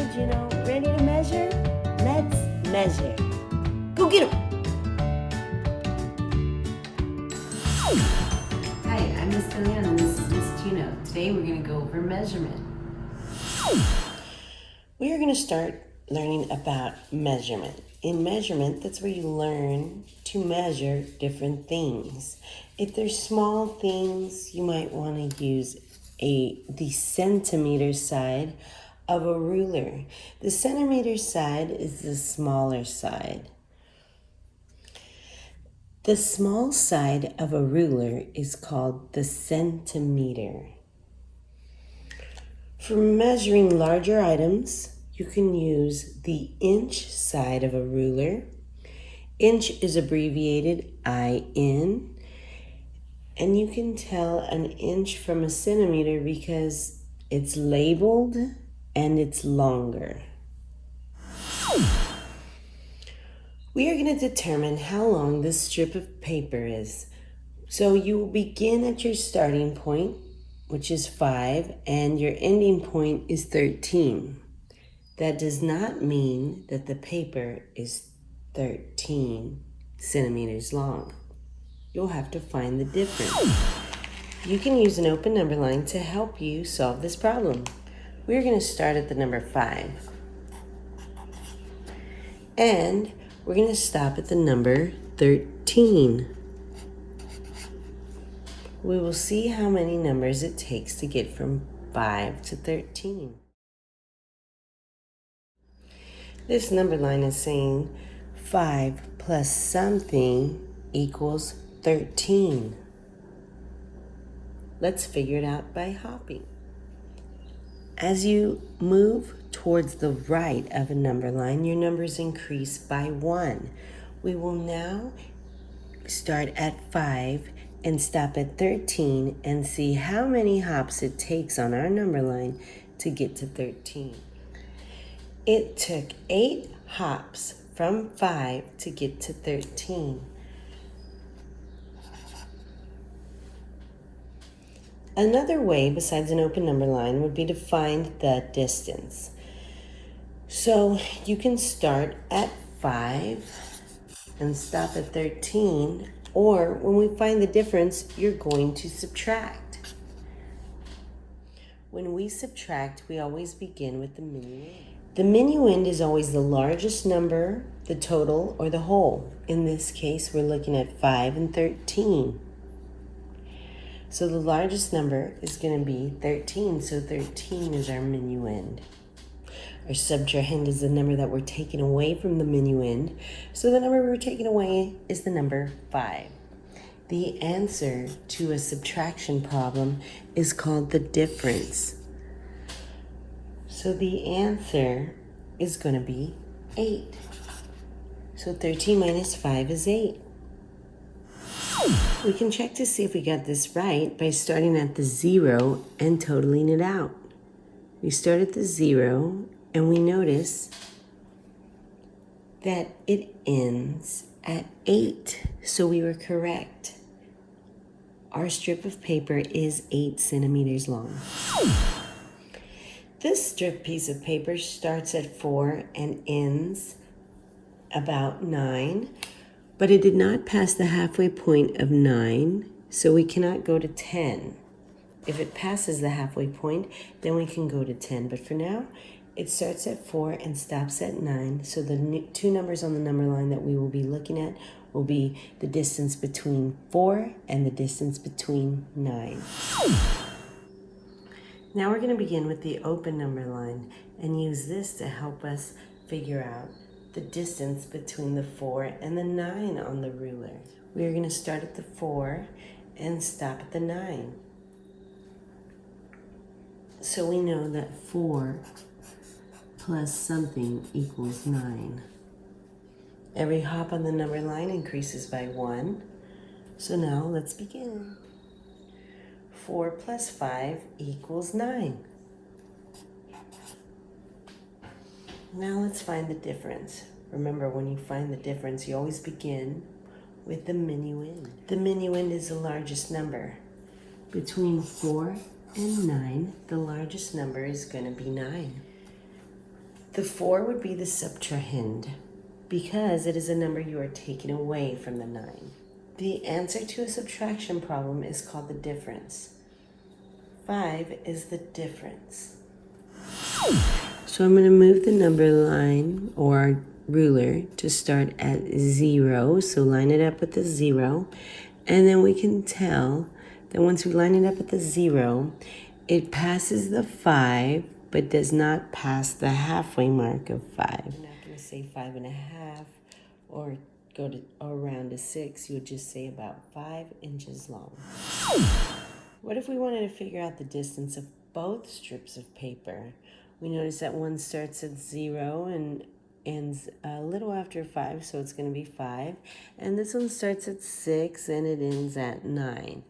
and Juno ready to measure? Let's measure. Go get 'em! Hi, I'm Miss DeLeon and this is Miss Juno. Today we're going to go over measurement. We are going to start learning about measurement. In measurement, that's where you learn to measure different things. If there's small things, you might want to use the centimeter side of a ruler. The centimeter side is the smaller side. The small side of a ruler is called the centimeter. For measuring larger items, you can use the inch side of a ruler. Inch is abbreviated IN, and you can tell an inch from a centimeter because it's labeled and it's longer. We are going to determine how long this strip of paper is. So you will begin at your starting point, which is 5, and your ending point is 13. That does not mean that the paper is 13 centimeters long. You'll have to find the difference. You can use an open number line to help you solve this problem. We're going to start at the number 5. And we're going to stop at the number 13. We will see how many numbers it takes to get from 5 to 13. This number line is saying 5 plus something equals 13. Let's figure it out by hopping. As you move towards the right of a number line, your numbers increase by 1. We will now start at 5 and stop at 13 and see how many hops it takes on our number line to get to 13. It took 8 hops from 5 to get to 13. Another way besides an open number line would be to find the distance. So you can start at 5 and stop at 13, or when we find the difference, you're going to subtract. When we subtract, we always begin with the minuend. The minuend is always the largest number, the total, or the whole. In this case, we're looking at 5 and 13. So the largest number is going to be 13, so 13 is our minuend. Our subtrahend is the number that we're taking away from the minuend, so the number we're taking away is the number 5. The answer to a subtraction problem is called the difference. So the answer is going to be 8. So 13 minus 5 is 8. We can check to see if we got this right by starting at the 0 and totaling it out. We start at the 0 and we notice that it ends at 8. So we were correct. Our strip of paper is 8 centimeters long. This strip piece of paper starts at 4 and ends about 9. But it did not pass the halfway point of 9, so we cannot go to 10. If it passes the halfway point, then we can go to 10. But for now, it starts at 4 and stops at 9. So the two numbers on the number line that we will be looking at will be the distance between 4 and the distance between 9. Now we're going to begin with the open number line and use this to help us figure out the distance between the 4 and the 9 on the ruler. We are going to start at the 4 and stop at the 9. So we know that 4 plus something equals 9. Every hop on the number line increases by 1. So now let's begin. 4 plus 5 equals 9. Now let's find the difference. Remember, when you find the difference, you always begin with the minuend. The minuend is the largest number. Between 4 and 9, the largest number is going to be 9. The 4 would be the subtrahend because it is a number you are taking away from the 9. The answer to a subtraction problem is called the difference. 5 is the difference. So I'm going to move the number line or ruler to start at 0. So line it up with the 0. And then we can tell that once we line it up at the 0, it passes the 5, but does not pass the halfway mark of 5. You're not going to say 5.5 or go to or around to 6. You would just say about 5 inches long. What if we wanted to figure out the distance of both strips of paper? We notice that one starts at 0 and ends a little after 5, so it's going to be 5. And this one starts at 6 and it ends at 9.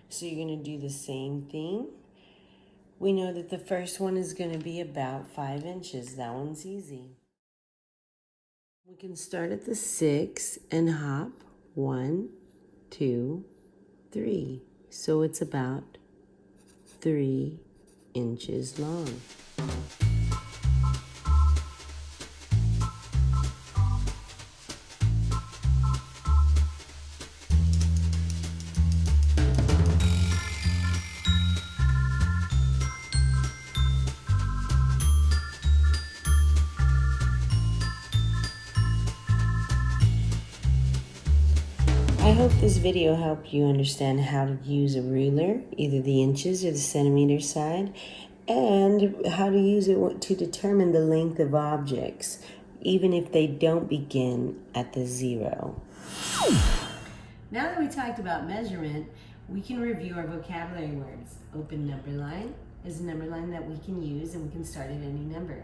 So you're going to do the same thing. We know that the first one is going to be about 5 inches. That one's easy. We can start at the 6 and hop 1, 2, 3. So it's about 3 inches long. I hope this video helped you understand how to use a ruler, either the inches or the centimeter side, and how to use it to determine the length of objects, even if they don't begin at the 0. Now that we talked about measurement, we can review our vocabulary words. Open number line is a number line that we can use, and we can start at any number.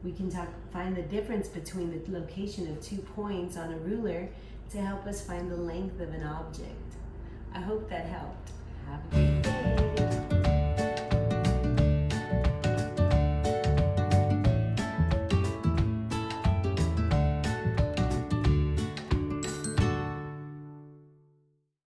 We can find the difference between the location of 2 points on a ruler to help us find the length of an object. I hope that helped.